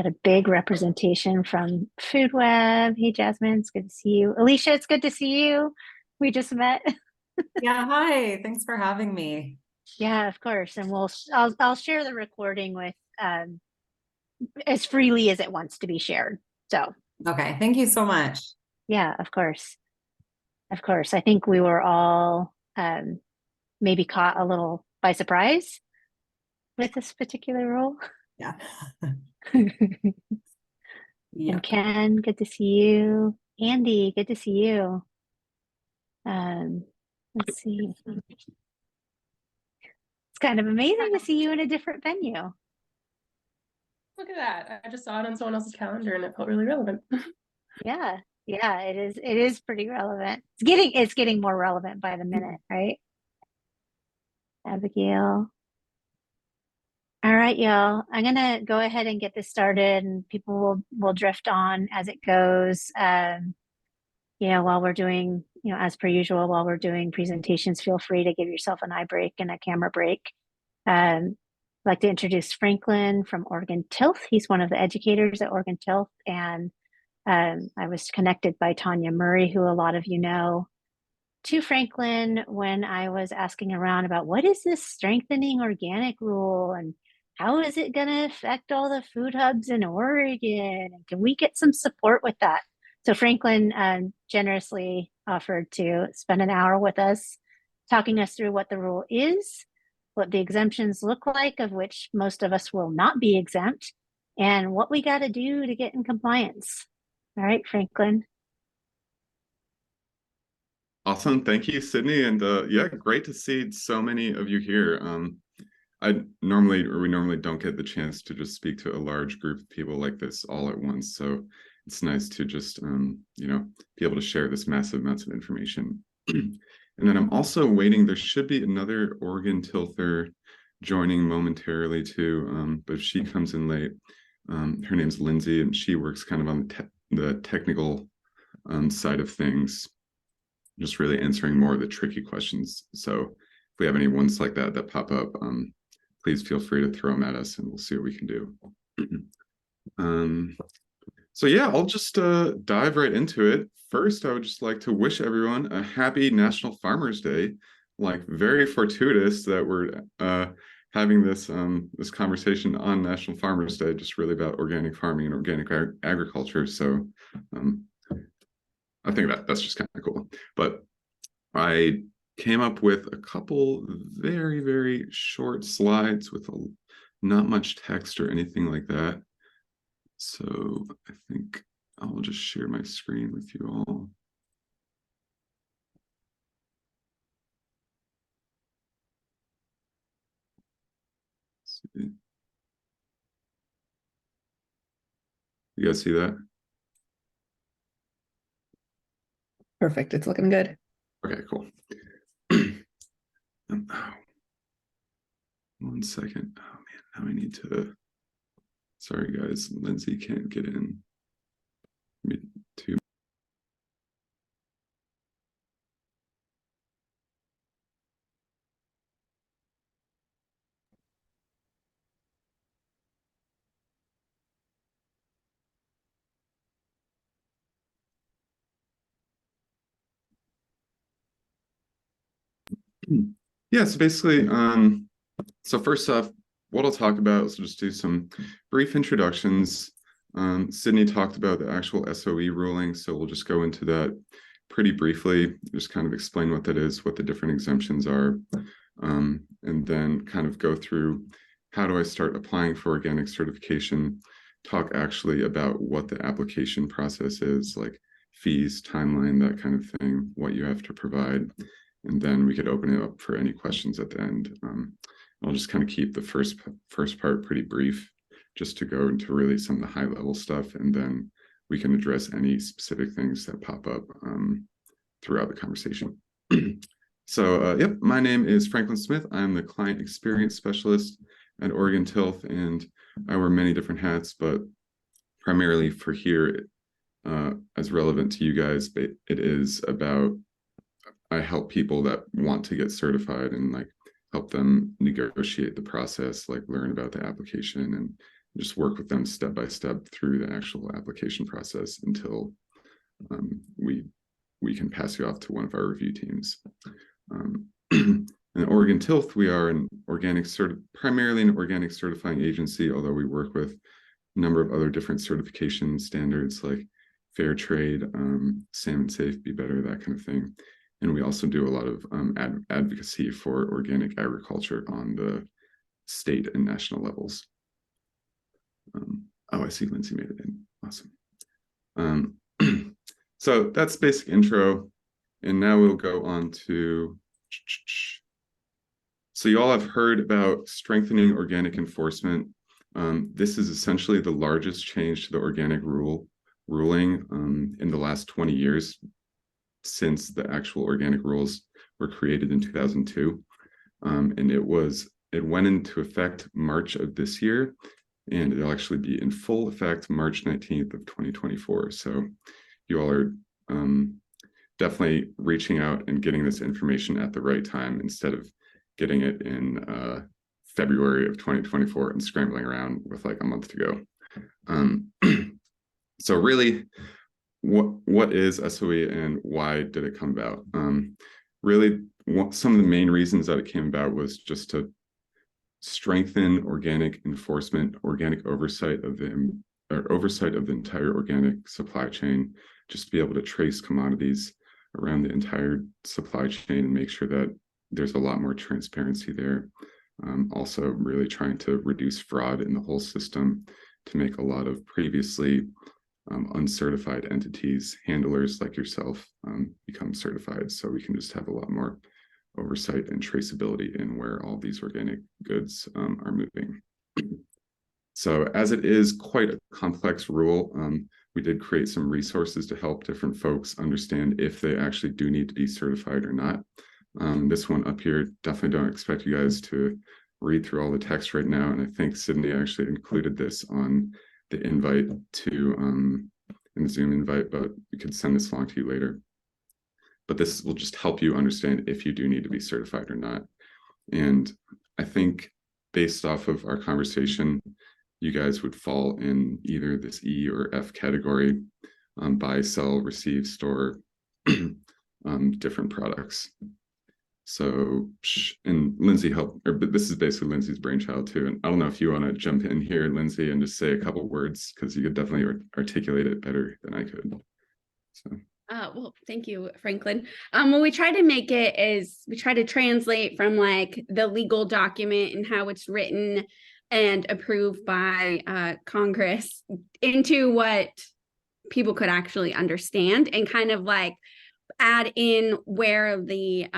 got a big representation from Food Web. Hey, Jasmine, it's good to see you. Alicia, it's good to see you. We just met. Yeah, hi. Thanks for having me. Yeah, of course. And I'll share the recording with as freely as it wants to be shared. So Okay, thank you so much. yeah, of course. Of course. I think we were all maybe caught a little by surprise with this particular role. Yeah. And Yeah. Ken, good to see you. Andy, good to see you. Let's see. It's kind of amazing to see you in a different venue. Look at that. I just saw it on someone else's calendar and it felt really relevant. Yeah. Yeah, it is pretty relevant. It's getting more relevant by the minute, right? Abigail. All right, y'all. I'm gonna go ahead and get this started and people will drift on as it goes. While we're doing, as per usual, while we're doing presentations, feel free to give yourself an eye break and a camera break. I'd like to introduce Franklin from Oregon Tilth. He's one of the educators at Oregon Tilth, and I was connected by Tanya Murray, who a lot of you know, to Franklin when I was asking around about what is this strengthening organic rule and how is it going to affect all the food hubs in Oregon? And can we get some support with that? So Franklin generously offered to spend an hour with us, talking us through what the rule is, what the exemptions look like, of which most of us will not be exempt, and what we got to do to get in compliance. All right, Franklin. Awesome. Thank you, Sydney. And yeah, great to see so many of you here. We normally don't get the chance to just speak to a large group of people like this all at once. So it's nice to just, be able to share this massive amounts of information. And then I'm also waiting. There should be another Oregon Tilther joining momentarily too. But if she comes in late, her name's Lindsay, and she works kind of on the technical side of things, just really answering more of the tricky questions. So if we have any ones like that pop up, please feel free to throw them at us and we'll see what we can do. So yeah, I'll just dive right into it. First, I would just like to wish everyone a happy National Farmers Day. Like, very fortuitous that we're having this this conversation on National Farmers Day, just really about organic farming and organic agriculture. So I think that's just kind of cool. But I came up with a couple very, very short slides with not much text or anything like that. So I think I'll just share my screen with you all. Let's see. You guys see that? Perfect. It's looking good. Okay, cool. One second. Oh man, now I need to. Sorry guys, Lindsay can't get in. Me too. Yeah, so basically, so first off, what I'll talk about is just do some brief introductions. Sydney talked about the actual SOE ruling, so we'll just go into that pretty briefly, just kind of explain what that is, what the different exemptions are, and then kind of go through how do I start applying for organic certification, talk actually about what the application process is, like fees, timeline, that kind of thing, what you have to provide. And then we could open it up for any questions at the end. I'll just kind of keep the first part pretty brief, just to go into really some of the high level stuff, and then we can address any specific things that pop up throughout the conversation. So yep, my name is Franklin Smith. I'm the Client Experience Specialist at Oregon Tilth, and I wear many different hats, but primarily for here, as relevant to you guys, but it is about I help people that want to get certified and like help them negotiate the process, like learn about the application and just work with them step by step through the actual application process until we can pass you off to one of our review teams. In Oregon Tilth, we are primarily an organic certifying agency, although we work with a number of other different certification standards like fair trade, salmon safe, be better, that kind of thing. And we also do a lot of advocacy for organic agriculture on the state and national levels. Oh, I see Lindsay made it in. Awesome. So that's basic intro. And now we'll go on to, so you all have heard about strengthening organic enforcement. This is essentially the largest change to the organic ruling in the last 20 years since the actual organic rules were created in 2002. And it went into effect March of this year, and it'll actually be in full effect March 19th of 2024. So you all are definitely reaching out and getting this information at the right time instead of getting it in February of 2024 and scrambling around with like a month to go. So really, what is SOE and why did it come about? Really, some of the main reasons that it came about was just to strengthen organic enforcement, organic oversight of the entire organic supply chain, just to be able to trace commodities around the entire supply chain and make sure that there's a lot more transparency there. Also really trying to reduce fraud in the whole system to make a lot of previously uncertified entities, handlers like yourself, become certified, so we can just have a lot more oversight and traceability in where all these organic goods are moving. So as it is quite a complex rule, we did create some resources to help different folks understand if they actually do need to be certified or not. This one up here, definitely don't expect you guys to read through all the text right now, and I think Sydney actually included this on the invite to in the Zoom invite, but we could send this along to you later. But this will just help you understand if you do need to be certified or not. And I think based off of our conversation, you guys would fall in either this E or F category, buy, sell, receive, store different products. So, and Lindsay helped, but this is basically Lindsay's brainchild too. And I don't know if you want to jump in here, Lindsay, and just say a couple words, because you could definitely articulate it better than I could. So. Well, thank you, Franklin. What we try to make it is we try to translate from like the legal document and how it's written and approved by Congress into what people could actually understand, and kind of like add in where the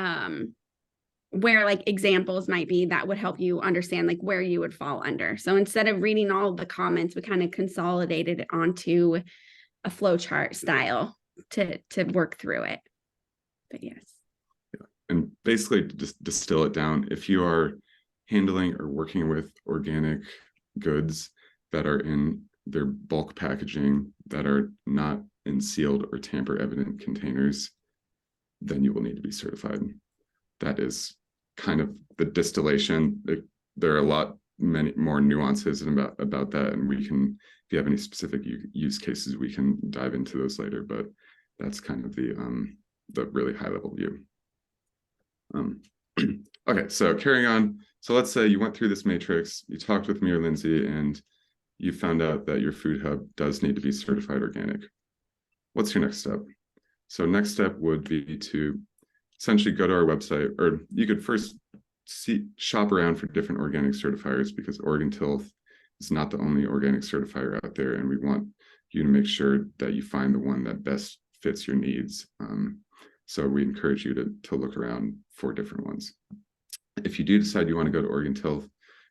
where like examples might be that would help you understand like where you would fall under. So instead of reading all of the comments, we kind of consolidated it onto a flowchart style to work through it. But yes. Yeah. And basically just distill it down. If you are handling or working with organic goods that are in their bulk packaging that are not in sealed or tamper evident containers, then you will need to be certified. That is kind of the distillation. There are many more nuances about that, and we can, if you have any specific use cases, we can dive into those later, but that's kind of the really high level view. Okay, so carrying on. So let's say you went through this matrix, you talked with me or Lindsay, and you found out that your food hub does need to be certified organic. What's your next step? So next step would be to essentially go to our website, or you could first shop around for different organic certifiers, because Oregon Tilth is not the only organic certifier out there, and we want you to make sure that you find the one that best fits your needs. So we encourage you to look around for different ones. If you do decide you want to go to Oregon Tilth,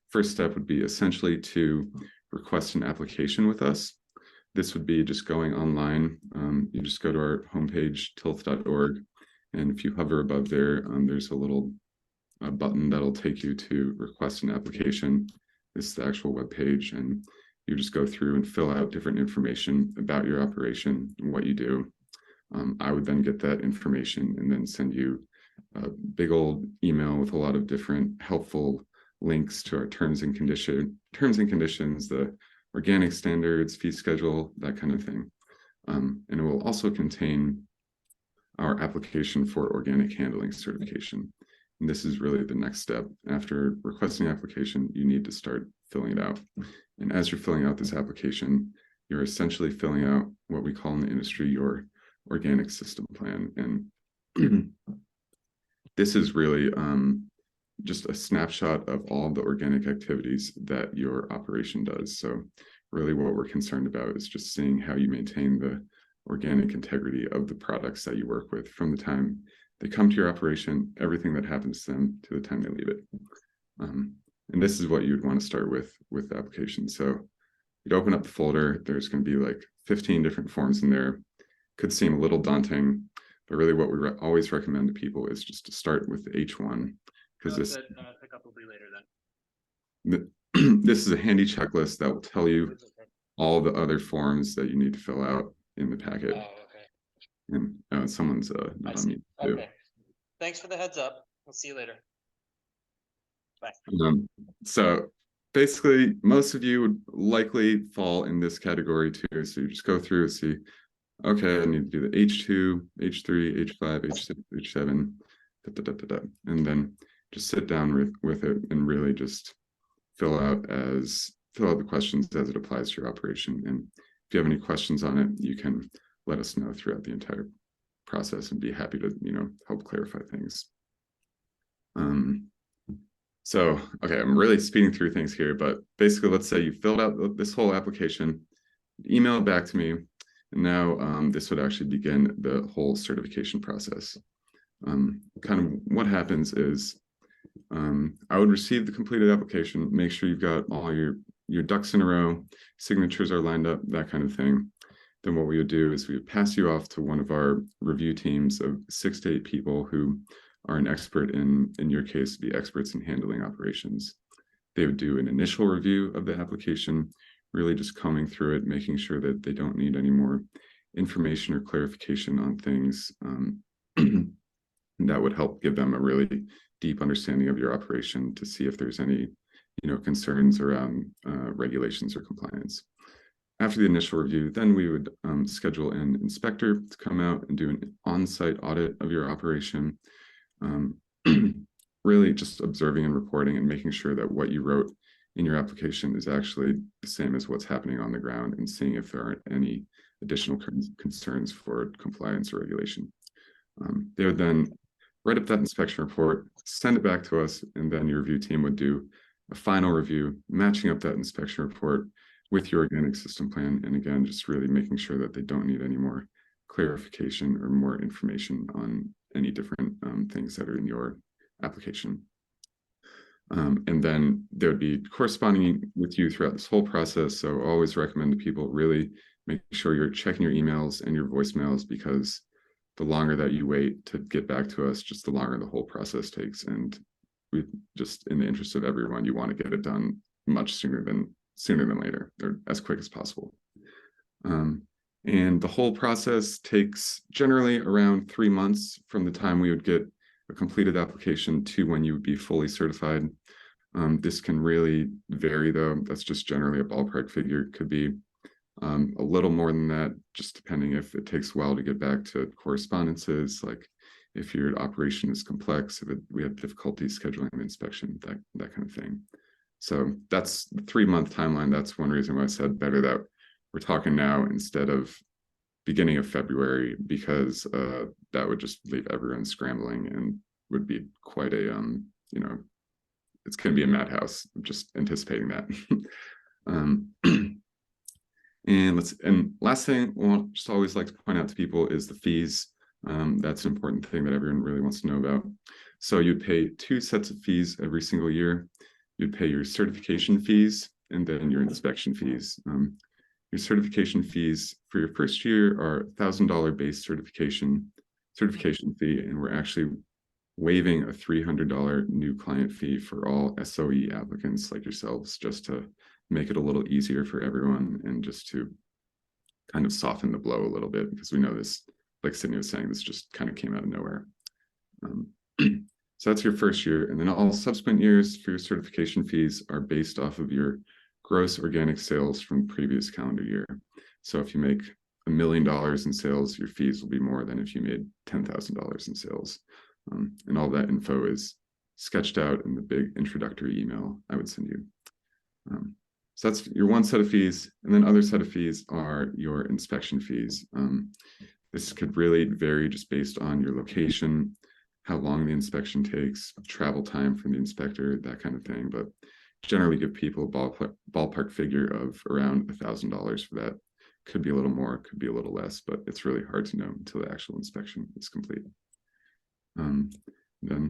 first step would be essentially to request an application with us. This would be just going online. You just go to our homepage, tilth.org, and if you hover above there, there's a little button that'll take you to request an application. This is the actual web page, and you just go through and fill out different information about your operation and what you do. I would then get that information and then send you a big old email with a lot of different helpful links to our terms and conditions, the organic standards, fee schedule, that kind of thing. And it will also contain our application for organic handling certification. And this is really the next step. After requesting application, you need to start filling it out. And as you're filling out this application, you're essentially filling out what we call in the industry your organic system plan. And this is really just a snapshot of all the organic activities that your operation does. So really what we're concerned about is just seeing how you maintain the organic integrity of the products that you work with from the time they come to your operation, everything that happens to them to the time they leave it. And this is what you'd want to start with the application. So you'd open up the folder, there's going to be like 15 different forms in there. Could seem a little daunting, but really what we always recommend to people is just to start with the H1, because this pickup will be later then. This is a handy checklist that will tell you all the other forms that you need to fill out in the packet. Oh, okay. And someone's not on mute too. Okay. Thanks for the heads up. We'll see you later. Bye. So basically, most of you would likely fall in this category too. So you just go through and see, okay, I need to do the H2, H3, H5, H6, H7, and then just sit down with it and really just fill out the questions as it applies to your operation. And if you have any questions on it, you can let us know throughout the entire process and be happy to, help clarify things. So, okay, I'm really speeding through things here, but basically, let's say you filled out this whole application, email it back to me, and now this would actually begin the whole certification process. Kind of what happens is I would receive the completed application, make sure you've got all your ducks in a row, signatures are lined up, that kind of thing. Then what we would do is we would pass you off to one of our review teams of 6 to 8 people who are an expert in your case, be experts in handling operations. They would do an initial review of the application, really just combing through it, making sure that they don't need any more information or clarification on things. That would help give them a really deep understanding of your operation to see if there's any, concerns around regulations or compliance. After the initial review, then we would schedule an inspector to come out and do an on-site audit of your operation. Really just observing and reporting and making sure that what you wrote in your application is actually the same as what's happening on the ground, and seeing if there aren't any additional concerns for compliance or regulation. They would then write up that inspection report, send it back to us, and then your review team would do a final review, matching up that inspection report with your organic system plan. And again, just really making sure that they don't need any more clarification or more information on any different things that are in your application. And then there would be corresponding with you throughout this whole process. So I always recommend to people really make sure you're checking your emails and your voicemails, because the longer that you wait to get back to us, just the longer the whole process takes. And we just, in the interest of everyone, you want to get it done much sooner than later, or as quick as possible. And the whole process takes generally around 3 months from the time we would get a completed application to when you would be fully certified. This can really vary though. That's just generally a ballpark figure. It could be a little more than that, just depending if it takes a while to get back to correspondences, like if your operation is complex, if we have difficulty scheduling an inspection, that kind of thing. So that's the 3-month timeline. That's one reason why I said better that we're talking now instead of beginning of February, because that would just leave everyone scrambling and would be quite a, it's going to be a madhouse. I'm just anticipating that. And last thing we'll just always like to point out to people is the fees. That's an important thing that everyone really wants to know about. So you'd pay 2 sets of fees every single year. You'd pay your certification fees and then your inspection fees. Your certification fees for your first year are $1,000 base certification fee, and we're actually waiving a $300 new client fee for all SOE applicants like yourselves, just to make it a little easier for everyone and just to kind of soften the blow a little bit, because we know this, like Sydney was saying, this just kind of came out of nowhere. So that's your first year, and then all subsequent years for your certification fees are based off of your gross organic sales from the previous calendar year. So if you make $1 million in sales, your fees will be more than if you made $10,000 in sales. And all that info is sketched out in the big introductory email I would send you. So that's your one set of fees. And then other set of fees are your inspection fees. This could really vary just based on your location, how long the inspection takes, travel time from the inspector, that kind of thing. But generally give people a ballpark figure of around $1,000 for that. Could be a little more, could be a little less, but it's really hard to know until the actual inspection is complete.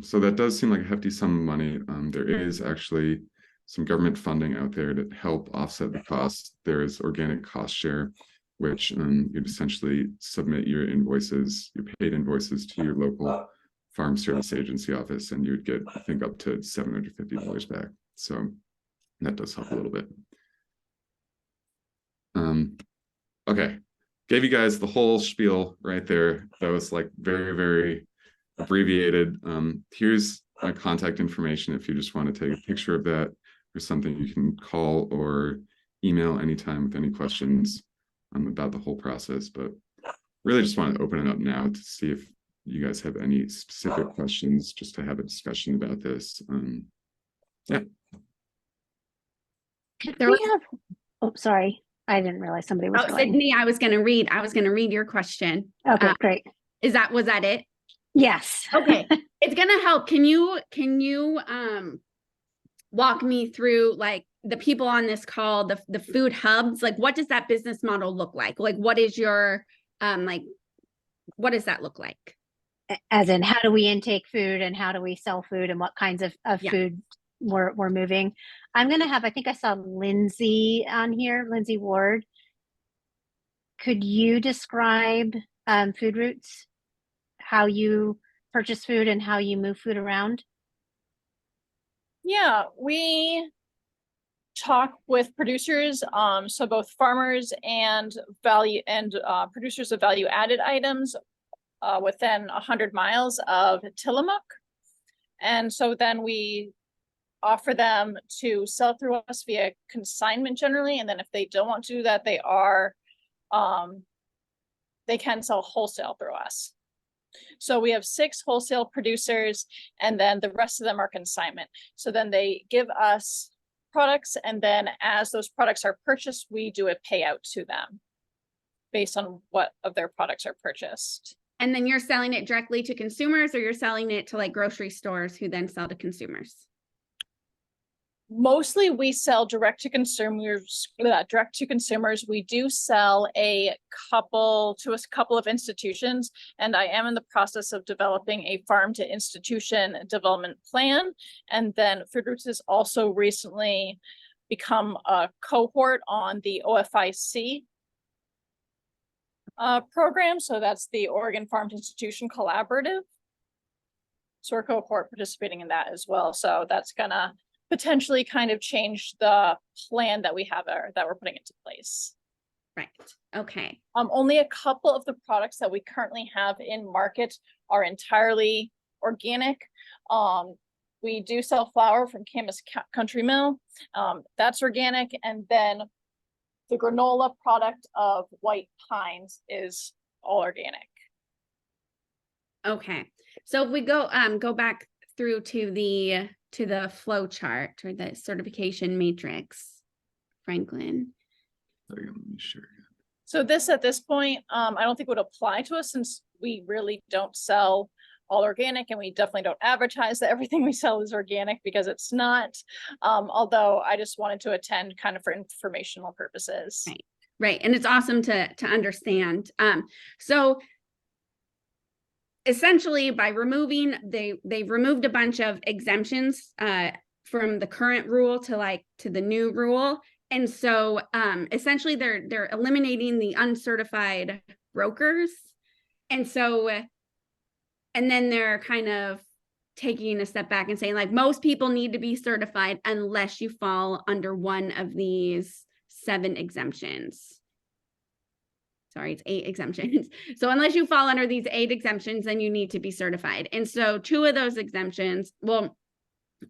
So that does seem like a hefty sum of money. There is actually some government funding out there to help offset the costs. There is organic cost share, which you'd essentially submit your invoices, your paid invoices to your local farm service agency office, and you would get, I think, up to $750 back. So that does help a little bit. Okay, gave you guys the whole spiel right there. That was like very, very abbreviated. Here's my contact information if you just want to take a picture of that or something. You can call or email anytime with any questions about the whole process, but really just want to open it up now to see if you guys have any specific questions, just to have a discussion about this. Yeah. Could we have, oh, sorry. I didn't realize somebody was going. Sydney, I was going to read your question. Okay, great. Was that it? Yes. Okay. It's going to help. Can you walk me through like the people on this call, the food hubs? Like, what does that business model look like? Like, what is your, what does that look like? As in, how do we intake food and how do we sell food and what kinds of food we're moving? I'm going to have, I think I saw Lindsay on here, Lindsay Ward. Could you describe food routes, how you purchase food and how you move food around? Yeah, we talk with producers, so both farmers and producers of value added items within 100 miles of Tillamook. And so then we offer them to sell through us via consignment generally. And then if they don't want to do that, they can sell wholesale through us. So we have 6 wholesale producers, and then the rest of them are consignment. So then they give us products, and then as those products are purchased, we do a payout to them based on what of their products are purchased. And then you're selling it directly to consumers, or you're selling it to like grocery stores who then sell to consumers? Mostly we sell direct to consumers. We do sell a couple of institutions, and I am in the process of developing a farm to institution development plan. And then Food Roots has also recently become a cohort on the OFIC program. So that's the Oregon Farm to Institution Collaborative. So we're cohort participating in that as well. So that's gonna potentially kind of change the plan that we have that we're putting into place. Right. Okay. Only a couple of the products that we currently have in market are entirely organic. We do sell flour from Camas Country Mill. That's organic. And then the granola product of White Pines is all organic. Okay. So if we go back through to the flow chart or the certification matrix, Franklin. Let me share. So this at this point, I don't think would apply to us since we really don't sell all organic, and we definitely don't advertise that everything we sell is organic because it's not. Although I just wanted to attend kind of for informational purposes. Right. And it's awesome to understand. So essentially by removing, they've removed a bunch of exemptions from the current rule to the new rule. And so essentially they're eliminating the uncertified brokers. And so, and then they're kind of taking a step back and saying like most people need to be certified unless you fall under one of these 7 exemptions. Sorry, it's 8 exemptions. So unless you fall under these 8 exemptions, then you need to be certified. And so 2 of those exemptions,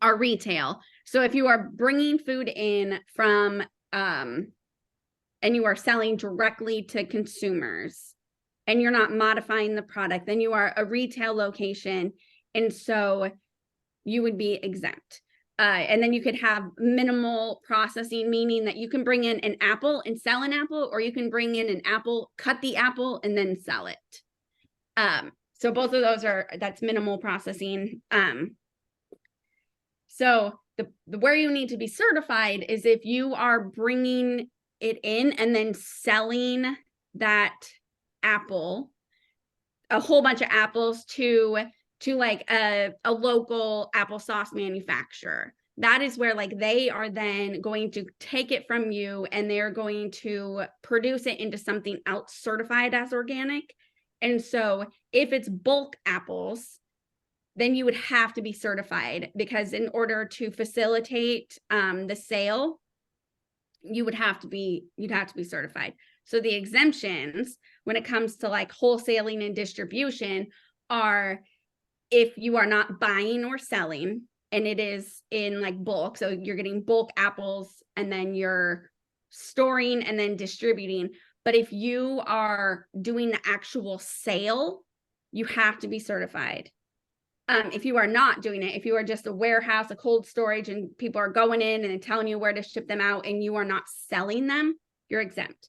are retail. So if you are bringing food in from and you are selling directly to consumers and you're not modifying the product, then you are a retail location. And so you would be exempt. And then you could have minimal processing, meaning that you can bring in an apple and sell an apple, or you can bring in an apple, cut the apple, and then sell it. So both of those that's minimal processing. So the where you need to be certified is if you are bringing it in and then selling that apple, a whole bunch of apples to like a local applesauce manufacturer. That is where like they are then going to take it from you and they're going to produce it into something else certified as organic. And so if it's bulk apples, then you would have to be certified, because in order to facilitate the sale, you'd have to be certified. So the exemptions when it comes to like wholesaling and distribution are if you are not buying or selling and it is in like bulk. So you're getting bulk apples and then you're storing and then distributing. But if you are doing the actual sale, you have to be certified. If you are not doing it, if you are just a warehouse, a cold storage, and people are going in and telling you where to ship them out and you are not selling them, you're exempt.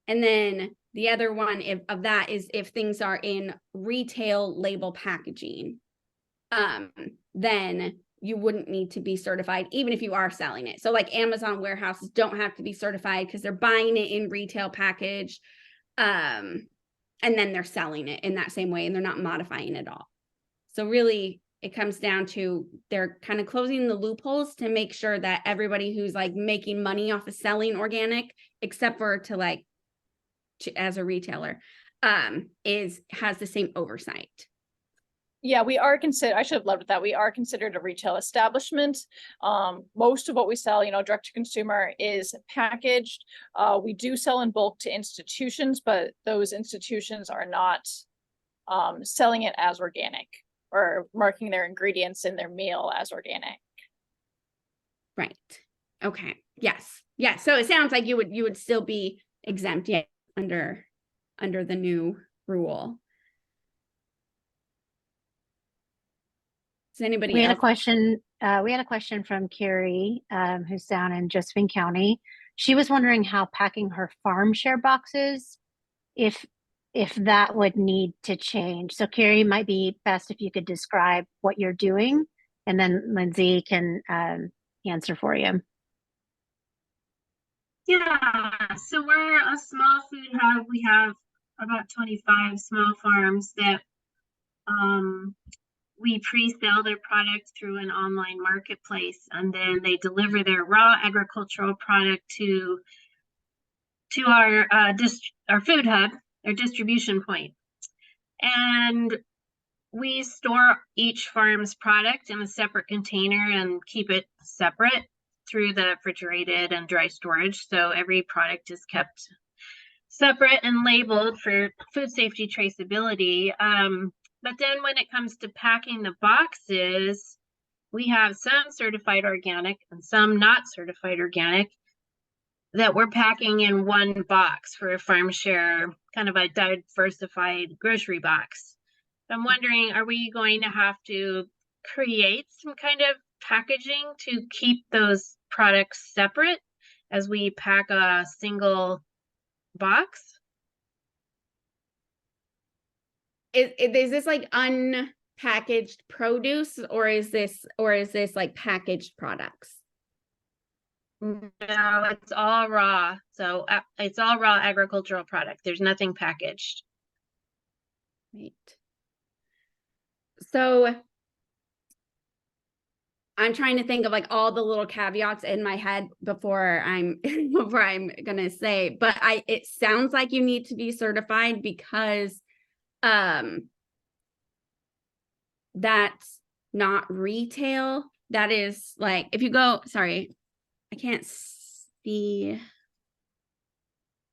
And then the other one of that is if things are in retail label packaging, then you wouldn't need to be certified, even if you are selling it. So like Amazon warehouses don't have to be certified because they're buying it in retail package. And then they're selling it in that same way and they're not modifying it at all. So really it comes down to they're kind of closing the loopholes to make sure that everybody who's like making money off of selling organic, except for as a retailer, has the same oversight. Yeah, we are considered, I should have led with that. We are considered a retail establishment. Most of what we sell, direct to consumer is packaged. We do sell in bulk to institutions, but those institutions are not selling it as organic or marking their ingredients in their meal as organic. Right. Okay. Yes. Yes. So it sounds like you would still be exempt, yeah, under the new rule. Does anybody We had else? we had a question from Carrie, who's down in Josephine County. She was wondering how packing her farm share boxes, if that would need to change. So Carrie, might be best if you could describe what you're doing, and then Lindsay can answer for you. Yeah, so we're a small food hub. We have about 25 small farms that we pre-sell their product through an online marketplace, and then they deliver their raw agricultural product to our food hub, our distribution point. And we store each farm's product in a separate container and keep it separate through the refrigerated and dry storage. So every product is kept separate and labeled for food safety traceability. But then when it comes to packing the boxes, we have some certified organic and some not certified organic that we're packing in one box for a farm share, kind of a diversified grocery box. I'm wondering, are we going to have to create some kind of packaging to keep those products separate as we pack a single box? Is this like unpackaged produce, or is this like packaged products? No, it's all raw. So it's all raw agricultural product. There's nothing packaged. Right. So I'm trying to think of like all the little caveats in my head before I'm gonna say, but it sounds like you need to be certified because that's not retail. That is like, if you go, sorry, I can't see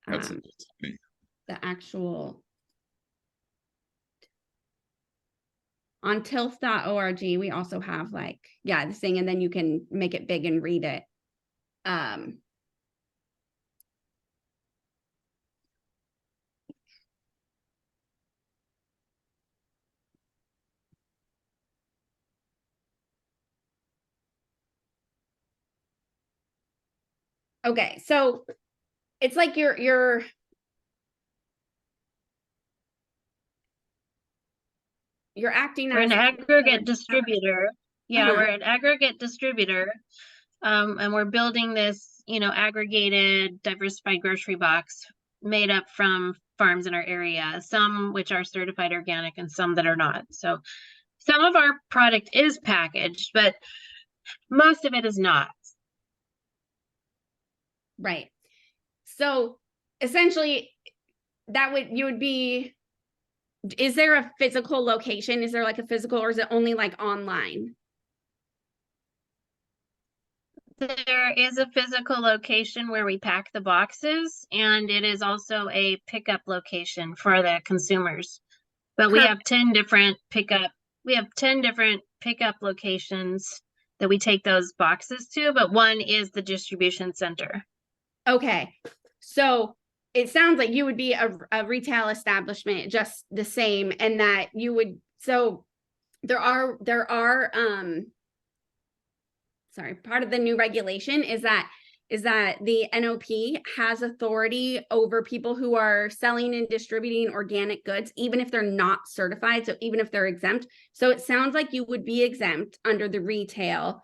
the actual on tilth.org. We also have like, yeah, this thing, and then you can make it big and read it. Okay, so it's like you're acting We're as an aggregate distributor. Yeah, Uh-huh. we're an aggregate distributor. And we're building this, aggregated, diversified grocery box made up from farms in our area, some which are certified organic and some that are not. So some of our product is packaged, but most of it is not. right. So essentially you would be, is there a physical location? Is there like a physical, or is it only like online? There is a physical location where we pack the boxes, and it is also a pickup location for the consumers. But we have 10 different pickup locations that we take those boxes to, but one is the distribution center. Okay, so it sounds like you would be a retail establishment just the same, and that you would, so there are sorry, part of the new regulation is that the NOP has authority over people who are selling and distributing organic goods, even if they're not certified, so even if they're exempt. So it sounds like you would be exempt under the retail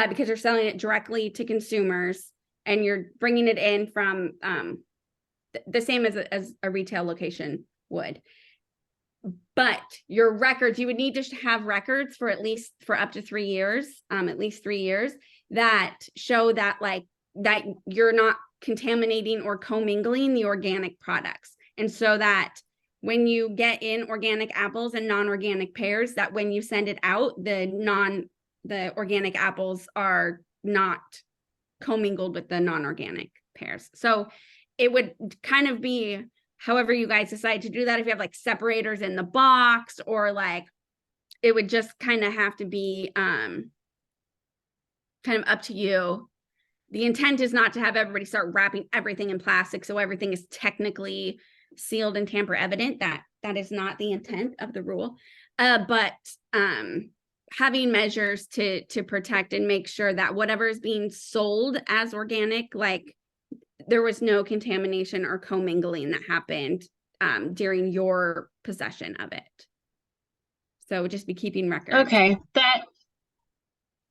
because you're selling it directly to consumers and you're bringing it in from the same as a retail location would. But your records, you would need to have records for up to 3 years, at least 3 years, that show that that you're not contaminating or commingling the organic products. And so that when you get in organic apples and non-organic pears, that when you send it out, the organic apples are not commingled with the non-organic pears. So it would kind of be however you guys decide to do that. If you have like separators in the box, or like, it would just kind of have to be kind of up to you. The intent is not to have everybody start wrapping everything in plastic so everything is technically sealed and tamper evident. That is not the intent of the rule. But having measures to protect and make sure that whatever is being sold as organic, like there was no contamination or commingling that happened during your possession of it. So just be keeping records. Okay,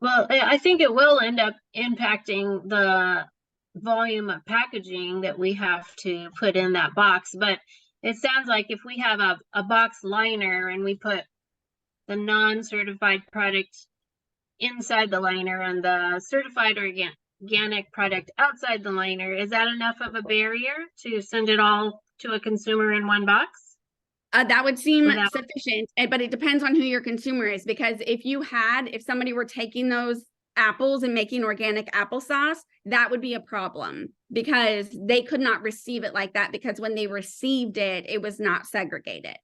well, I think it will end up impacting the volume of packaging that we have to put in that box. But it sounds like if we have a box liner and we put the non-certified product inside the liner and the certified organic product outside the liner, is that enough of a barrier to send it all to a consumer in one box? That would seem sufficient, but it depends on who your consumer is, because if somebody were taking those apples and making organic applesauce, that would be a problem because they could not receive it like that, because when they received it, it was not segregated.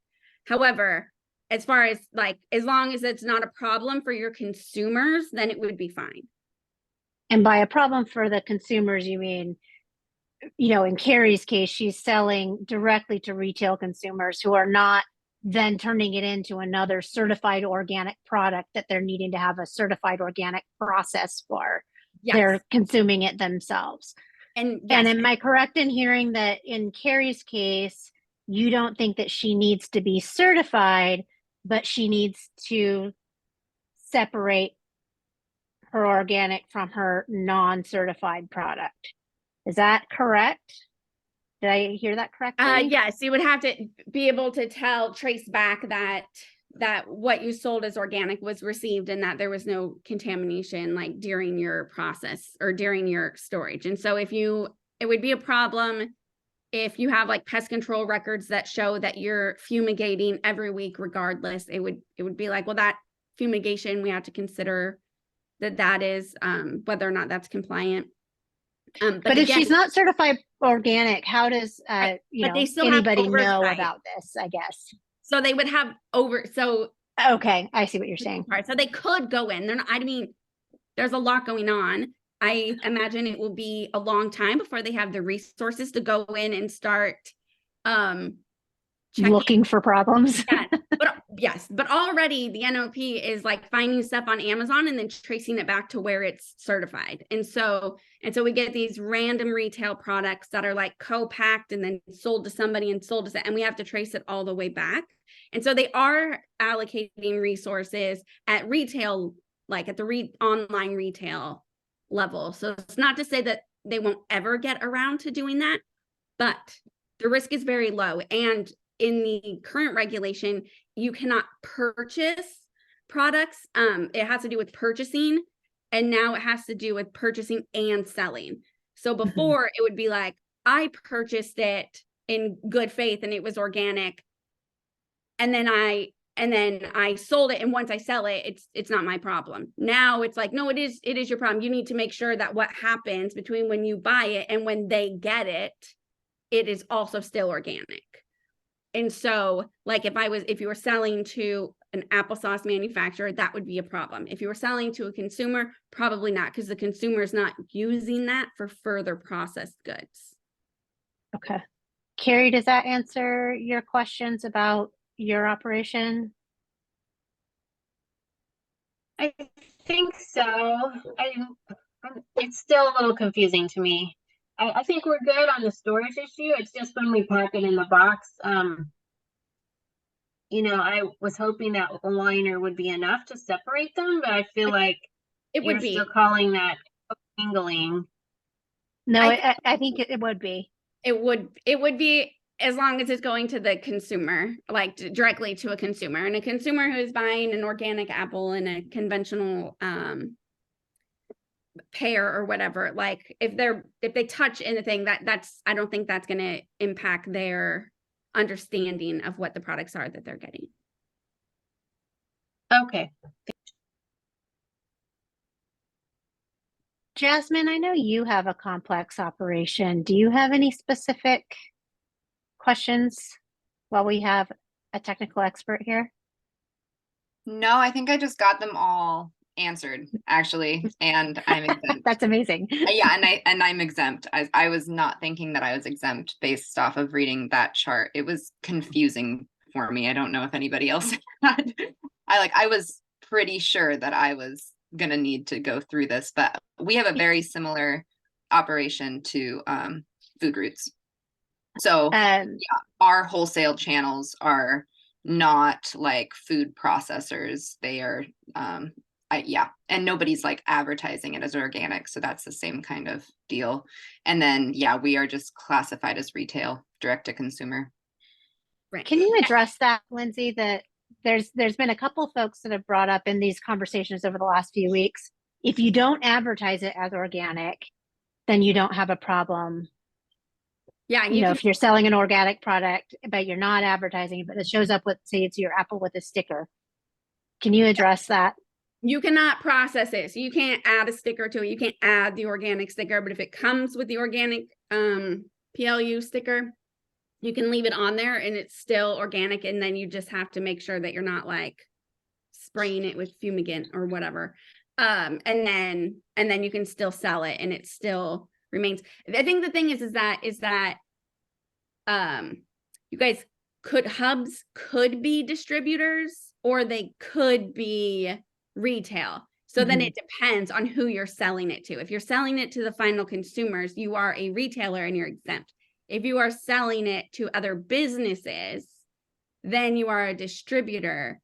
However, as far as as long as it's not a problem for your consumers, then it would be fine. And by a problem for the consumers, you mean, in Carrie's case, she's selling directly to retail consumers who are not then turning it into another certified organic product that they're needing to have a certified organic process for. Yes. They're consuming it themselves. And am I correct in hearing that in Carrie's case, you don't think that she needs to be certified, but she needs to separate her organic from her non-certified product? Is that correct? Did I hear that correctly? Yes, you would have to be able to trace back that what you sold as organic was received and that there was no contamination during your process or during your storage. And so it would be a problem if you have pest control records that show that you're fumigating every week regardless. It would be well, that fumigation, we have to consider that is whether or not that's compliant. But if she's not certified organic, how does anybody know about this, I guess? So they would have okay, I see what you're saying. So they could go in. There's a lot going on. I imagine it will be a long time before they have the resources to go in and start looking for problems. Yeah, but Yes, but already the NOP is like finding stuff on Amazon and then tracing it back to where it's certified. And so we get these random retail products that are like co-packed and then sold to somebody and sold to, and we have to trace it all the way back. And so they are allocating resources at retail, like at the online retail level. So it's not to say that they won't ever get around to doing that, but the risk is very low. And in the current regulation, you cannot purchase products. It has to do with purchasing, and now it has to do with purchasing and selling. So before it would be like, I purchased it in good faith and it was organic, and then I sold it, and once I sell it, it's not my problem. Now it's like, no, it is your problem. You need to make sure that what happens between when you buy it and when they get it, it is also still organic. And so, like, if you were selling to an applesauce manufacturer, that would be a problem. If you were selling to a consumer, probably not, because the consumer is not using that for further processed goods. Okay. Carrie, does that answer your questions about your operation? I think so. It's still a little confusing to me. I think we're good on the storage issue. It's just when we pack it in the box. I was hoping that a liner would be enough to separate them, but I feel like It would you're be. still calling that mingling. No, I think it would be. It would be, as long as it's going to the consumer, like directly to a consumer, and a consumer who is buying an organic apple in a conventional pear or whatever. Like if they touch anything, that's I don't think that's going to impact their understanding of what the products are that they're getting. Okay. Jasmine, I know you have a complex operation. Do you have any specific questions while we have a technical expert here? No, I think I just got them all answered, actually, and I'm exempt. That's amazing. Yeah, and I'm exempt. I was not thinking that I was exempt based off of reading that chart. It was confusing for me. I don't know if anybody else had. I was pretty sure that I was gonna need to go through this, but we have a very similar operation to Food Roots. So yeah, our wholesale channels are not like food processors. They are and nobody's like advertising it as organic, so that's the same kind of deal. And then we are just classified as retail, direct to consumer. Right. Can you address that, Lindsay? That there's been a couple of folks that have brought up in these conversations over the last few weeks, if you don't advertise it as organic, then you don't have a problem. Yeah, if you're selling an organic product, but you're not advertising, but it shows up with, say, it's your apple with a sticker. Can you address that? You cannot process it. So you can't add a sticker to it. You can't add the organic sticker, but if it comes with the organic PLU sticker, you can leave it on there and it's still organic. And then you just have to make sure that you're not like spraying it with fumigant or whatever. And then you can still sell it and it still remains. I think the thing is that you guys hubs could be distributors or they could be retail. So then it depends on who you're selling it to. If you're selling it to the final consumers, you are a retailer and you're exempt. If you are selling it to other businesses, then you are a distributor.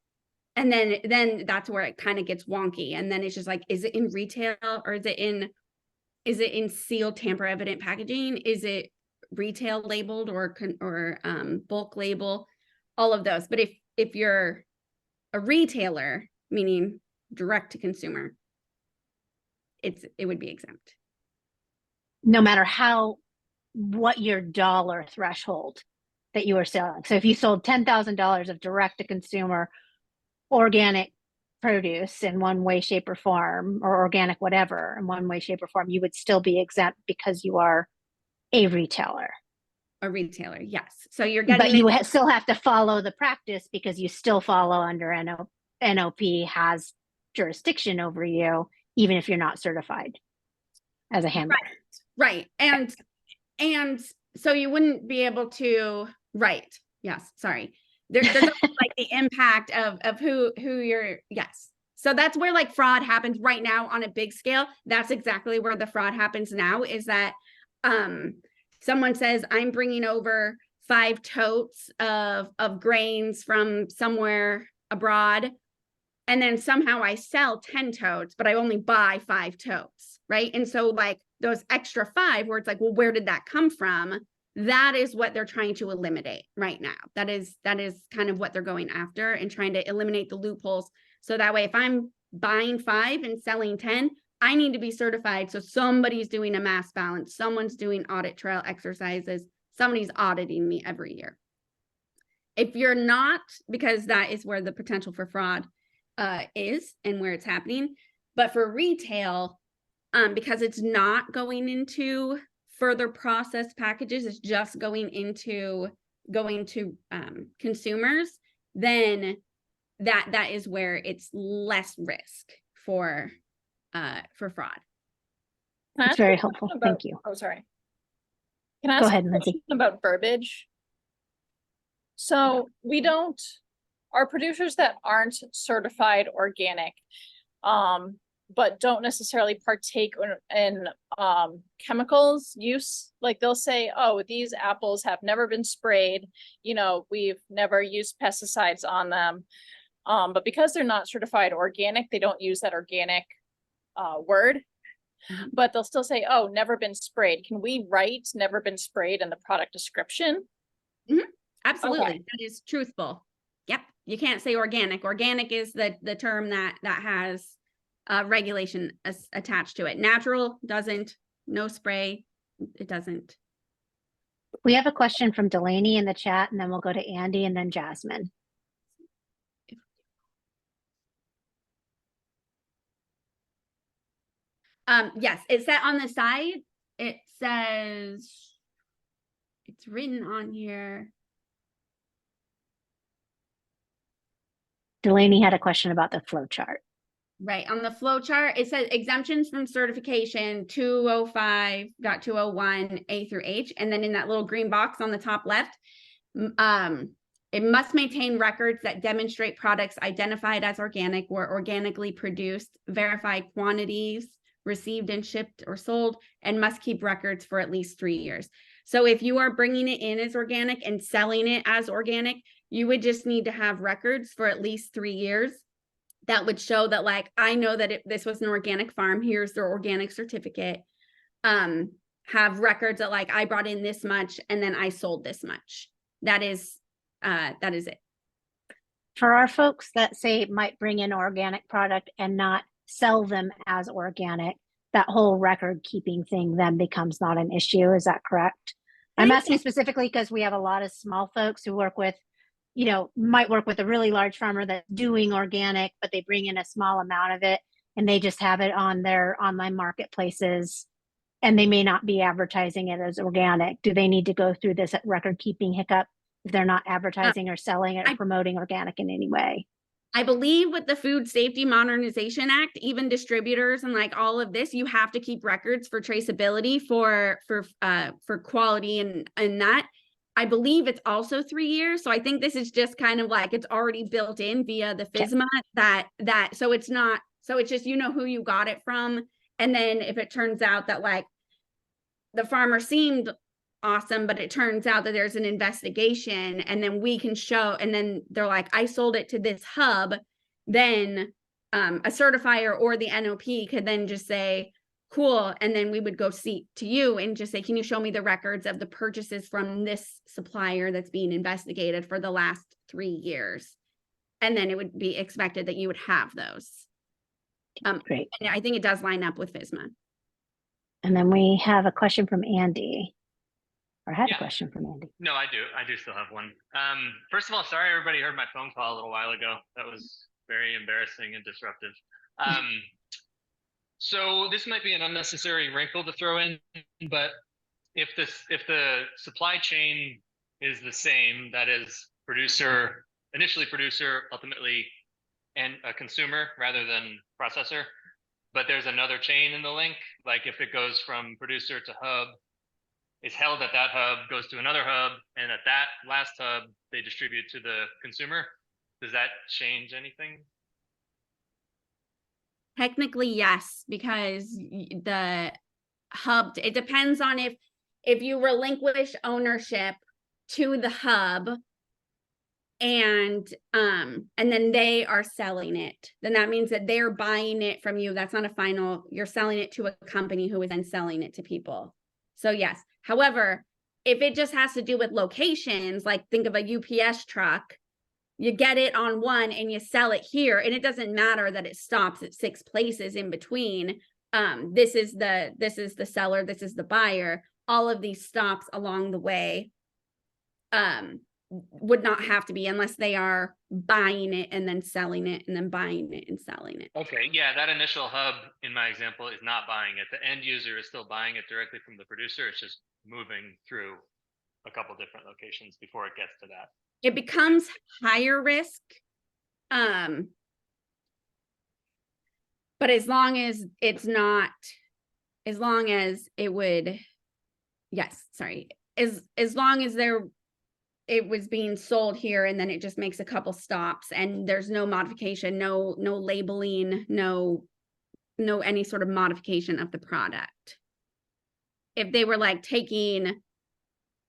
And then that's where it kind of gets wonky. And then it's just like, is it in retail or is it in sealed tamper evident packaging? Is it retail labeled or bulk label? All of those. But if you're a retailer, meaning direct to consumer, it would be exempt. No matter what your dollar threshold that you are selling. So if you sold $10,000 of direct to consumer organic produce in one way, shape, or form, or organic whatever in one way, shape, or form, you would still be exempt because you are a retailer. A retailer, yes. So you're getting, but you still have to follow the practice because you still follow under NOP has jurisdiction over you, even if you're not certified as a handler. Right. And so you wouldn't be able to, right. Yes. Sorry. there's always, like the impact of who you're, yes. So that's where like fraud happens right now on a big scale. That's exactly where the fraud happens now, is that someone says, I'm bringing over 5 totes of grains from somewhere abroad. And then somehow I sell 10 totes, but I only buy 5 totes, right? And so like those extra 5 where it's like, well, where did that come from? That is what they're trying to eliminate right now. That is kind of what they're going after, and trying to eliminate the loopholes. So that way, if I'm buying 5 and selling 10, I need to be certified. So somebody's doing a mass balance, someone's doing audit trail exercises, somebody's auditing me every year. If you're not, because that is where the potential for fraud is and where it's happening. But for retail, because it's not going into further processed packages, it's just going to consumers, then that is where it's less risk for fraud. Can I It's ask very a helpful. question Thank you. Oh, sorry. Can I Go ask ahead, a Lindsay. question about verbiage? So we don't, our producers that aren't certified organic, but don't necessarily partake in chemicals use, like they'll say, oh, these apples have never been sprayed, you know, we've never used pesticides on them. But because they're not certified organic, they don't use that organic word, but they'll still say, oh, never been sprayed. Can we write never been sprayed in the product description? Absolutely. Okay. That is truthful. Yep. You can't say organic. Organic is the term that has regulation attached to it. Natural doesn't, no spray, it doesn't. We have a question from Delaney in the chat, and then we'll go to Andy and then Jasmine. Yes, it's set on the side. It says, it's written on here. Delaney had a question about the flow chart. Right, on the flow chart, it says exemptions from certification 205.201 A through H. And then in that little green box on the top left, it must maintain records that demonstrate products identified as organic were organically produced, verified quantities received and shipped or sold, and must keep records for at least 3 years. So if you are bringing it in as organic and selling it as organic, you would just need to have records for at least 3 years. That would show that, like, I know that this was an organic farm. Here's their organic certificate. Have records that, like, I brought in this much and then I sold this much. That is it. For our folks that say might bring in organic product and not sell them as organic, that whole record keeping thing then becomes not an issue. Is that correct? I'm asking specifically because we have a lot of small folks who work with, you know, might work with a really large farmer that's doing organic, but they bring in a small amount of it and they just have it on their online marketplaces and they may not be advertising it as organic. Do they need to go through this record keeping hiccup if they're not advertising or selling it or promoting organic in any way? I believe with the Food Safety Modernization Act, even distributors and like all of this, you have to keep records for traceability for quality and that. I believe it's also 3 years. So I think this is just kind of like, it's already built in via the FSMA so it's not, so it's just, you know, who you got it from. And then if it turns out that like the farmer seemed awesome, but it turns out that there's an investigation and then we can show, and then they're like, I sold it to this hub, then a certifier or the NOP could then just say, cool. And then we would go see to you and just say, can you show me the records of the purchases from this supplier that's being investigated for the last 3 years? And then it would be expected that you would have those. Great. And I think it does line up with FSMA. And then we have a question from Andy. Or had a question from Andy. No, I do still have one. First of all, sorry everybody heard my phone call a little while ago. That was very embarrassing and disruptive. So this might be an unnecessary wrinkle to throw in, but if the supply chain is the same, that is initially producer, ultimately and a consumer rather than processor, but there's another chain in the link, like if it goes from producer to hub, is held at that hub, goes to another hub, and at that last hub, they distribute to the consumer. Does that change anything? Technically, yes, because the hub, it depends on if you relinquish ownership to the hub and then they are selling it, then that means that they're buying it from you. That's not a final, you're selling it to a company who is then selling it to people. So yes. However, if it just has to do with locations, like think of a UPS truck, you get it on one and you sell it here, and it doesn't matter that it stops at 6 places in between. This is the seller, this is the buyer. All of these stops along the way would not have to be, unless they are buying it and then selling it and then buying it and selling it. Okay, yeah, that initial hub in my example is not buying it. The end user is still buying it directly from the producer. It's just moving through a couple different locations before it gets to that. It becomes higher risk. But as long as it's not, as long as it would, yes, sorry, as long as it was being sold here and then it just makes a couple stops and there's no modification, no labeling, no any sort of modification of the product. If they were like taking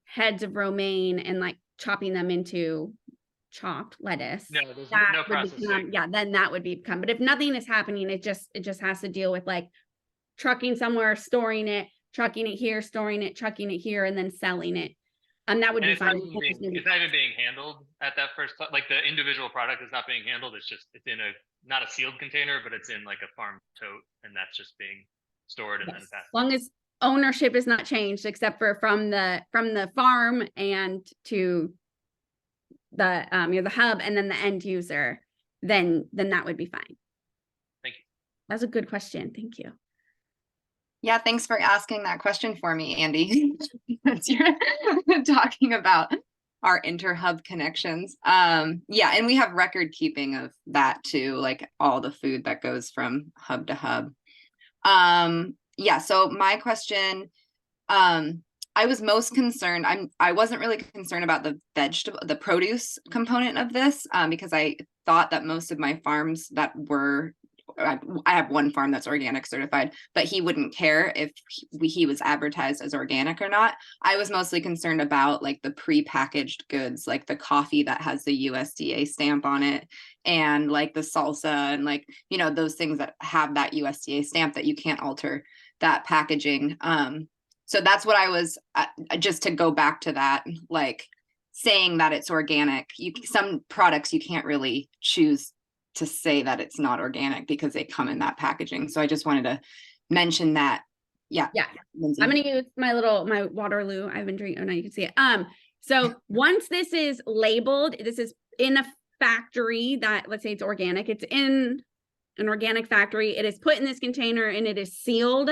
heads of romaine and like chopping them into chopped lettuce, No, there's that no would processing. become, yeah, then that would become. But if nothing is happening, it just has to deal with like trucking somewhere, storing it, trucking it here, storing it, trucking it here, and then selling it. And that would And be it's not fine. even being handled at that first, like the individual product is not being handled. It's just, it's in not a sealed container, but it's in like a farm tote, and that's just being stored and then Yes. passed. As long as ownership is not changed, except for from the farm and to the the hub and then the end user, then that would be fine. Thank you. That's a good question. Thank you. Yeah, thanks for asking that question for me, Andy. Because you're talking about our inter-hub connections. Yeah, and we have record keeping of that too, like all the food that goes from hub to hub. Yeah, so my question, I was most concerned, I wasn't really concerned about the produce component of this, because I thought that most of my farms that were, I have one farm that's organic certified, but he wouldn't care if he was advertised as organic or not. I was mostly concerned about like the pre-packaged goods, like the coffee that has the USDA stamp on it, and like the salsa and like, you know, those things that have that USDA stamp that you can't alter that packaging. So that's what I was, just to go back to that, like saying that it's organic. Some products you can't really choose to say that it's not organic because they come in that packaging. So I just wanted to mention that. Yeah. Yeah. Lindsay. I'm going to use my Waterloo. I've been drinking. Oh, no, you can see it. So once this is labeled, this is in a factory that, let's say it's organic. It's in an organic factory. It is put in this container and it is sealed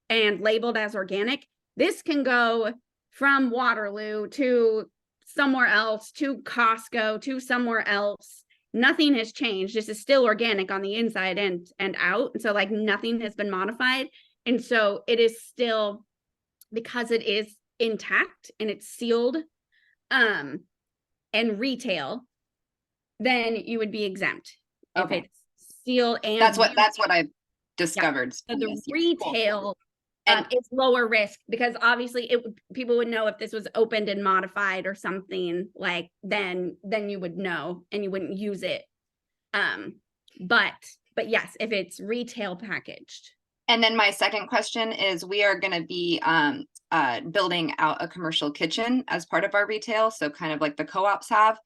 and labeled as organic. This can go from Waterloo to somewhere else, to Costco, to somewhere else. Nothing has changed. This is still organic on the inside and out. And so like nothing has been modified. And so it is still, because it is intact and it's sealed and retail, then you would be exempt. Okay. If it's sealed and that's what I discovered. So the Yes, retail cool. is lower risk, because obviously people would know if this was opened and modified or something, like then you would know and you wouldn't use it. But yes, if it's retail packaged. And then my second question is, we are going to be building out a commercial kitchen as part of our retail, so kind of like the co-ops have.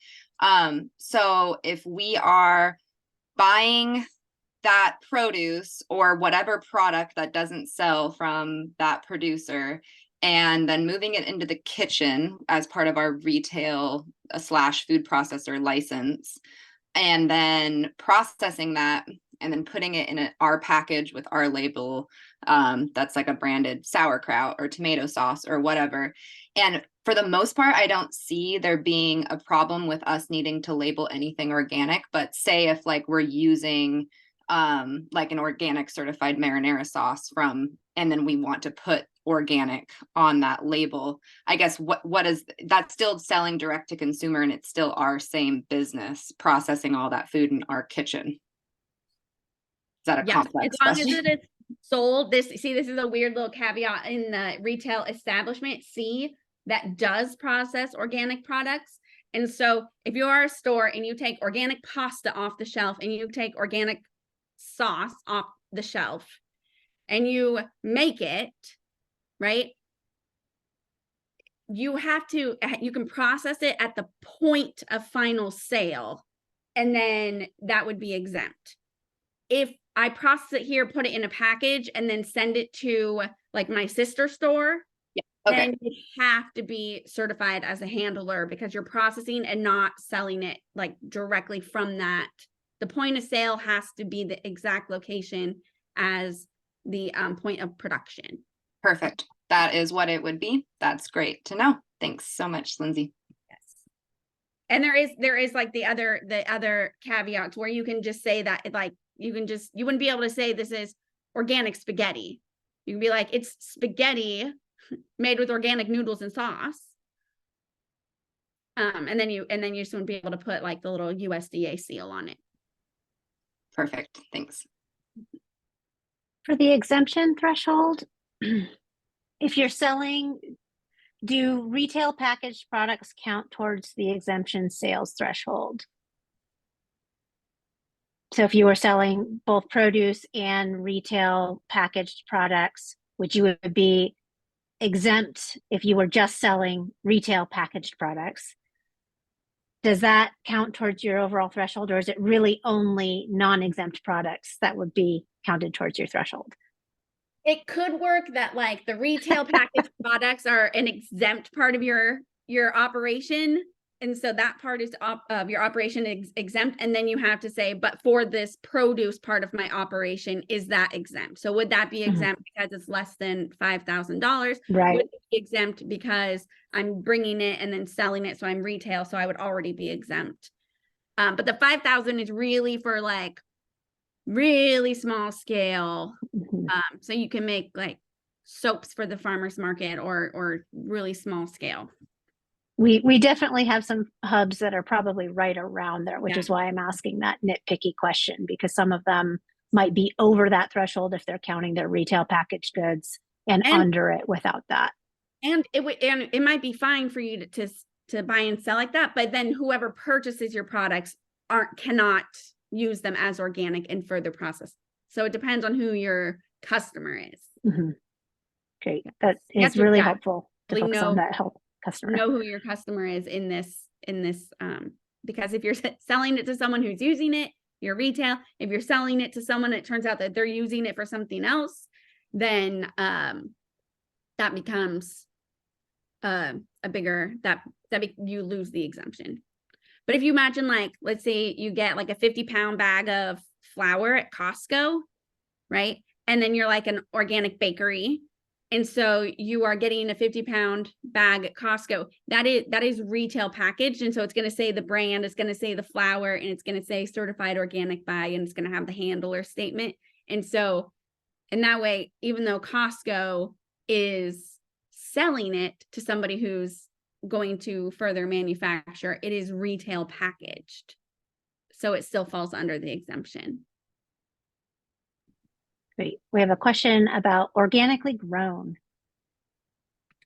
So if we are buying that produce or whatever product that doesn't sell from that producer and then moving it into the kitchen as part of our retail / food processor license, and then processing that and then putting it in our package with our label, that's like a branded sauerkraut or tomato sauce or whatever. And for the most part, I don't see there being a problem with us needing to label anything organic. But say if like we're using like an organic certified marinara sauce and then we want to put organic on that label. I guess what is that's still selling direct to consumer, and it's still our same business processing all that food in our kitchen. Is that a Yes, complex as long question? as it is sold. This is a weird little caveat in the retail establishment C that does process organic products. And so if you are a store and you take organic pasta off the shelf and you take organic sauce off the shelf and you make it, right? You can process it at the point of final sale, and then that would be exempt. If I process it here, put it in a package, and then send it to like my sister store, Okay. then you have to be certified as a handler because you're processing and not selling it like directly from that. The point of sale has to be the exact location as the point of production. Perfect. That is what it would be. That's great to know. Thanks so much, Lindsay. Yes. And there is like the other caveats where you can just say that like you wouldn't be able to say this is organic spaghetti. You can be like, it's spaghetti made with organic noodles and sauce. And then you just wouldn't be able to put like the little USDA seal on it. Perfect. Thanks. For the exemption threshold, if you're selling, do retail packaged products count towards the exemption sales threshold? So if you were selling both produce and retail packaged products, which you would be exempt if you were just selling retail packaged products, does that count towards your overall threshold, or is it really only non-exempt products that would be counted towards your threshold? It could work that like the retail packaged products are an exempt part of your operation. And so that part is of your operation exempt. And then you have to say, but for this produce part of my operation, is that exempt? So would that be exempt because it's less than $5,000? Right. Would it be exempt because I'm bringing it and then selling it? So I'm retail. So I would already be exempt. But the 5,000 is really for like really small scale. So you can make like soaps for the farmer's market or really small scale. We definitely have some hubs that are probably right around there, which is why I'm asking that nitpicky question, because some of them might be over that threshold if they're counting their retail packaged goods and under it without that. And it might be fine for you to buy and sell like that, but then whoever purchases your products cannot use them as organic in further process. So it depends on who your customer is. Great. That is really helpful to focus on that customer. Know who your customer is in this because if you're selling it to someone who's using it, you're retail. If you're selling it to someone, it turns out that they're using it for something else, then that becomes a bigger you lose the exemption. But if you imagine, like, let's say you get like a 50-pound bag of flour at Costco, right? And then you're like an organic bakery. And so you are getting a 50-pound bag at Costco. That is retail packaged. And so it's going to say the brand, it's going to say the flour, and it's going to say certified organic by, and it's going to have the handler statement. And so in that way, even though Costco is selling it to somebody who's going to further manufacture, it is retail packaged. So it still falls under the exemption. Great. We have a question about organically grown.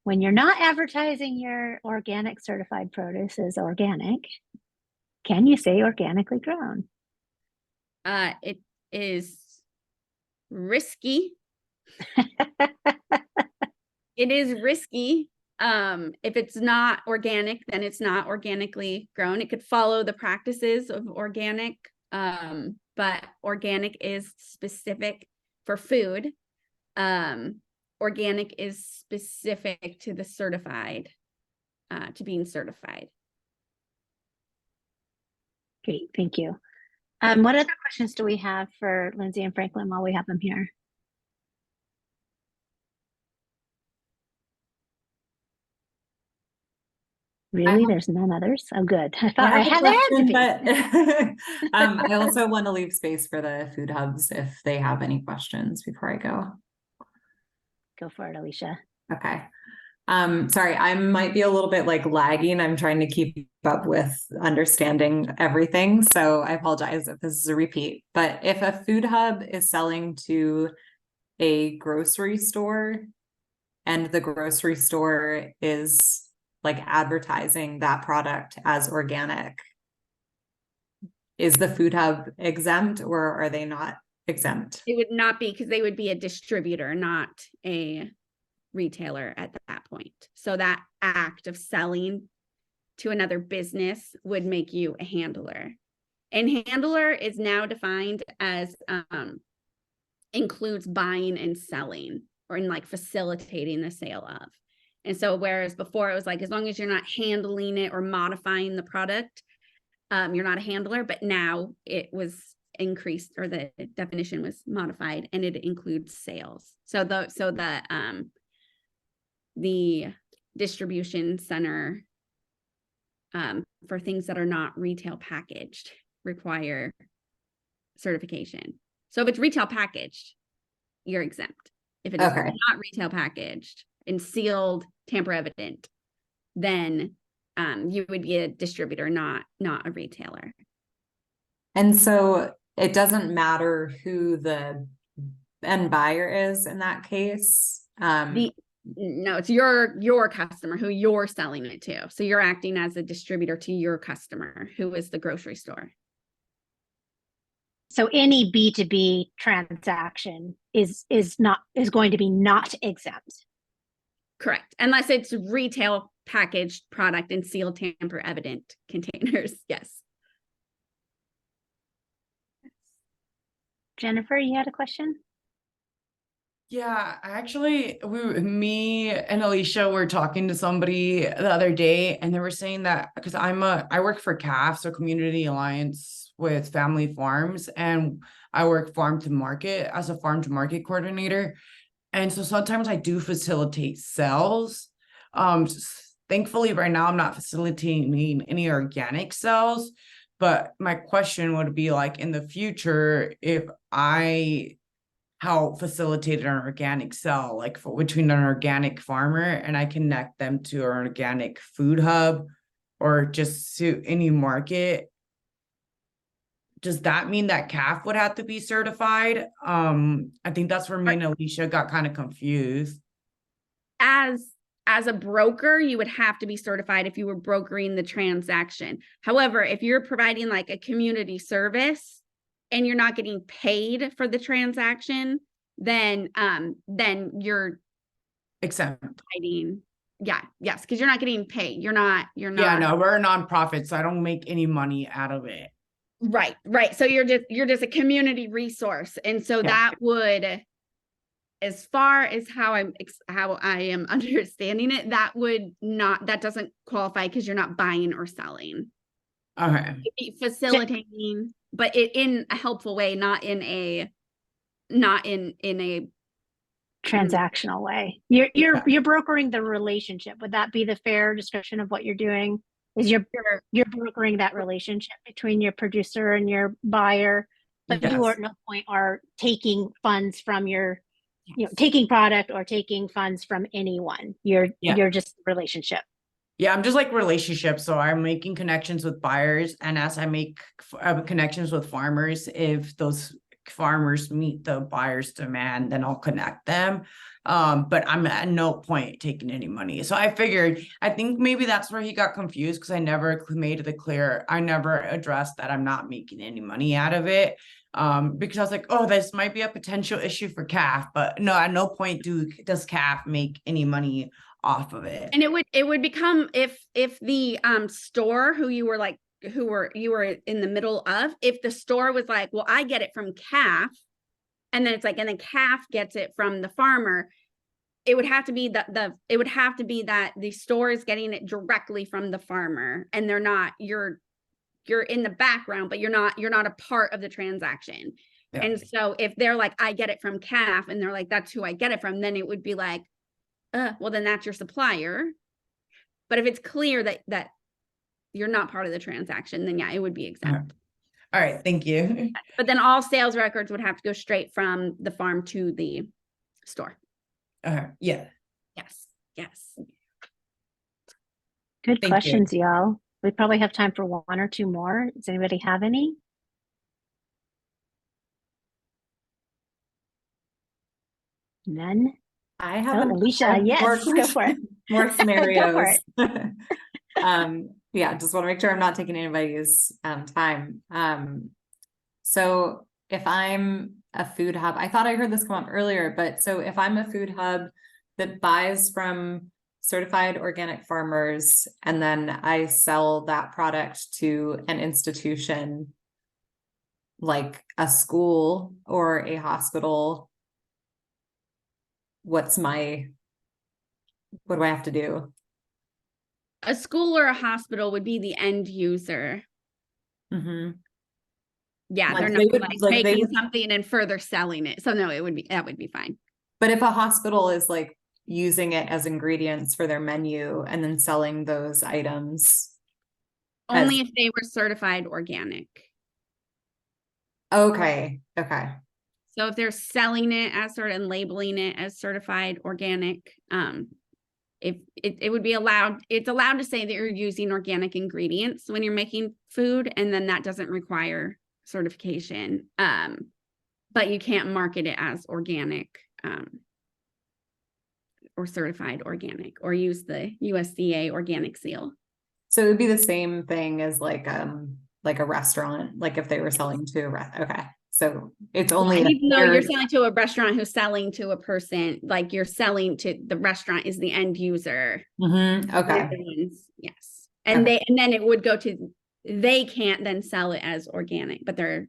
When you're not advertising your organic certified produce as organic, can you say organically grown? It is risky. It is risky. If it's not organic, then it's not organically grown. It could follow the practices of organic, but organic is specific for food. Organic is specific to the certified, to being certified. Great, thank you. What other questions do we have for Lindsay and Franklin while we have them here? Really? There's none others? Oh, good. I thought I had question, to but I also want to leave space for the food hubs if they have any questions before I go. Go for it, Alicia. Okay. Sorry, I might be a little bit like lagging. I'm trying to keep up with understanding everything. So I apologize if this is a repeat. But if a food hub is selling to a grocery store and the grocery store is like advertising that product as organic, is the food hub exempt or are they not exempt? It would not be, because they would be a distributor, not a retailer at that point. So that act of selling to another business would make you a handler. And handler is now defined as includes buying and selling, or in like facilitating the sale of. And so whereas before it was like, as long as you're not handling it or modifying the product, you're not a handler. But now it was increased, or the definition was modified, and it includes sales. So the distribution center for things that are not retail packaged require certification. So if it's retail packaged, you're exempt. If it is Okay. not retail packaged and sealed, tamper evident, then you would be a distributor, not a retailer. And so it doesn't matter who the end buyer is in that case. No, it's your customer who you're selling it to. So you're acting as a distributor to your customer, who is the grocery store. So any B2B transaction is going to be not exempt. Correct. Unless it's retail packaged product in sealed, tamper evident containers. Yes. Jennifer, you had a question? Yeah, actually, me and Alicia were talking to somebody the other day, and they were saying that because I work for CAF, so Community Alliance with Family Farms, and I work farm to market as a farm to market coordinator. And so sometimes I do facilitate sales. Thankfully, right now I'm not facilitating any organic sales, but my question would be like in the future, if I help facilitate an organic sell, like between an organic farmer and I connect them to an organic food hub or just to any market, does that mean that CAF would have to be certified? I think that's where me and Alicia got kind of confused. As a broker, you would have to be certified if you were brokering the transaction. However, if you're providing like a community service and you're not getting paid for the transaction, then you're exempt. Yes, because you're not getting paid. You're not. Yeah, no, we're a nonprofit, so I don't make any money out of it. Right. So you're just a community resource, and so that would, as far as how I am understanding it, that doesn't qualify because you're not buying or selling. Okay. Facilitating, but in a helpful way, not in a transactional way. You're brokering the relationship. Would that be the fair description of what you're doing? Is you're brokering that relationship between your producer and your buyer, but you at no point are taking funds from your, taking product or taking funds from anyone. You're just relationship. Yeah, I'm just like relationships. So I'm making connections with buyers, and as I make connections with farmers, if those farmers meet the buyer's demand, then I'll connect them. But I'm at no point taking any money. So I think maybe that's where he got confused, because I never made it clear. I never addressed that I'm not making any money out of it. Because I was like, oh, this might be a potential issue for CAF, but no, at no point does CAF make any money off of it. And it would become, if the store you were in the middle of, if the store was like, well, I get it from CAF, and then it's like, and then CAF gets it from the farmer, it would have to be that the store is getting it directly from the farmer, and they're not, you're in the background, but you're not a part of the transaction. Yeah. And so if they're like, I get it from CAF, and they're like, that's who I get it from, then it would be like, well, then that's your supplier. But if it's clear that you're not part of the transaction, then it would be exempt. All right, thank you. But then all sales records would have to go straight from the farm to the store. Yeah. Yes. Yes. Good Thank you. questions, y'all. We probably have time for one or two more. Does anybody have any? None? I have Oh, Alicia, yes, go for it. more Go scenarios. for it. Yeah, just want to make sure I'm not taking anybody's time. So if I'm a food hub, I thought I heard this come up earlier, but so if I'm a food hub that buys from certified organic farmers and then I sell that product to an institution like a school or a hospital, what do I have to do? A school or a hospital would be the end user. Mm-hmm. Yeah, Like they're they not would- like like they making would- something and further selling it. So no, that would be fine. But if a hospital is like using it as ingredients for their menu and then selling those items. Only if they were certified organic. Okay. So if they're selling it as sort of and labeling it as certified organic, if it would be allowed, it's allowed to say that you're using organic ingredients when you're making food, and then that doesn't require certification. But you can't market it as organic, or certified organic, or use the USDA organic seal. So it would be the same thing as like a restaurant, like if they were selling to a okay. So it's only Yeah, even though you're selling to a restaurant who's selling to a person, like you're selling to the restaurant is the end user. Okay. Yes. And then it would go to, they can't then sell it as organic, but they're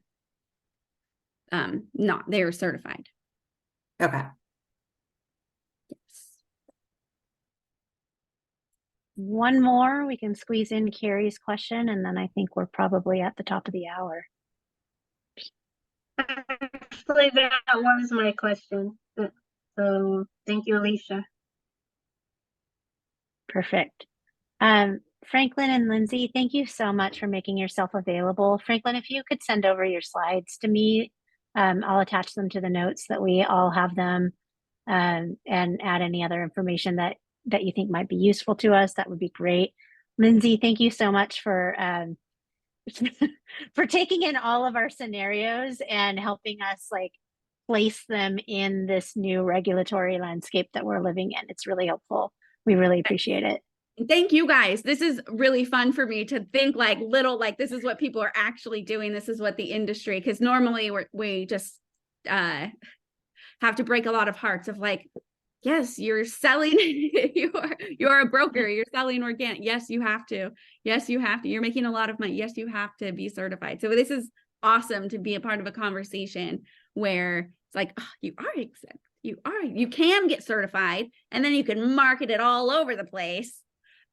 they're certified. Okay. Yes. One more, we can squeeze in Carrie's question, and then I think we're probably at the top of the hour. Actually, that was my question. So thank you, Alicia. Perfect. Franklin and Lindsay, thank you so much for making yourself available. Franklin, if you could send over your slides to me, I'll attach them to the notes that we all have them, and add any other information that you think might be useful to us. That would be great. Lindsay, thank you so much for for taking in all of our scenarios and helping us like place them in this new regulatory landscape that we're living in. It's really helpful. We really appreciate it. Thank you guys. This is really fun for me to think like this is what people are actually doing. This is what the industry, because normally we just have to break a lot of hearts of like, yes, you're selling, you're a broker, you're selling organic. Yes, you have to. Yes, you have to. You're making a lot of money. Yes, you have to be certified. So this is awesome to be a part of a conversation where it's like, oh, you are exempt. You can get certified, and then you can market it all over the place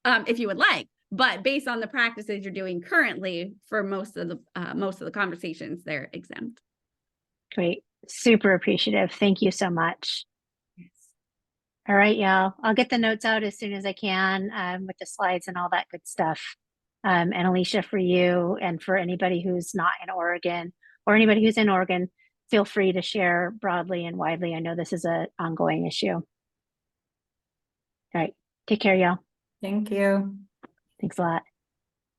if you would like. But based on the practices you're doing currently, for most of the conversations, they're exempt. Great. Super appreciative. Thank you so much. All right, y'all. I'll get the notes out as soon as I can, with the slides and all that good stuff. And Alicia, for you and for anybody who's not in Oregon or anybody who's in Oregon, feel free to share broadly and widely. I know this is an ongoing issue. All right. Take care, y'all. Thank you. Thanks a lot.